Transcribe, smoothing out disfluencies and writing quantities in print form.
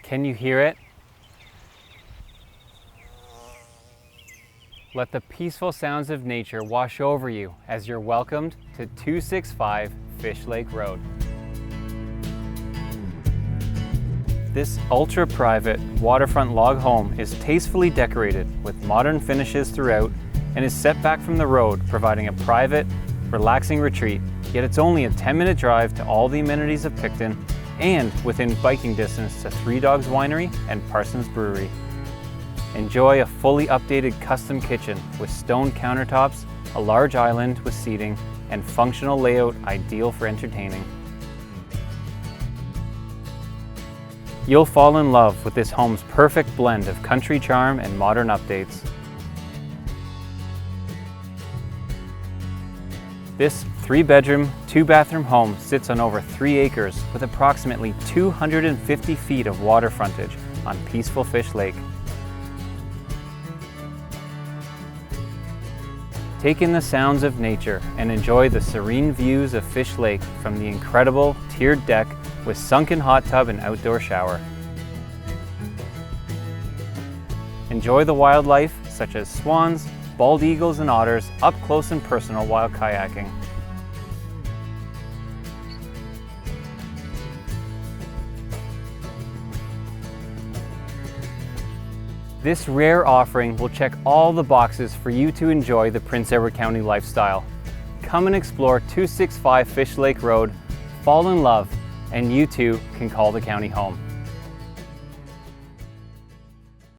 Can you hear it? Let the peaceful sounds of nature wash over you as you're welcomed to 265 Fish Lake Road. This ultra-private waterfront log home is tastefully decorated with modern finishes throughout and is set back from the road, providing a private, relaxing retreat. Yet it's only a 10-minute drive to all the amenities of Picton and within biking distance to Three Dog Winery and Parsons Brewery. Enjoy a fully updated custom kitchen with stone countertops, a large island with seating, and functional layout ideal for entertaining. You'll fall in love with this home's perfect blend of country charm and modern updates. This 3-bedroom, 2-bathroom home sits on over 3 acres with approximately 250 feet of water frontage on peaceful Fish Lake. Take in the sounds of nature and enjoy the serene views of Fish Lake from the incredible tiered deck with sunken hot tub and outdoor shower. Enjoy the wildlife such as swans, bald eagles and otters up close and personal while kayaking. This rare offering will check all the boxes for you to enjoy the Prince Edward County lifestyle. Come and explore 265 Fish Lake Road, fall in love, and you too can call the county home.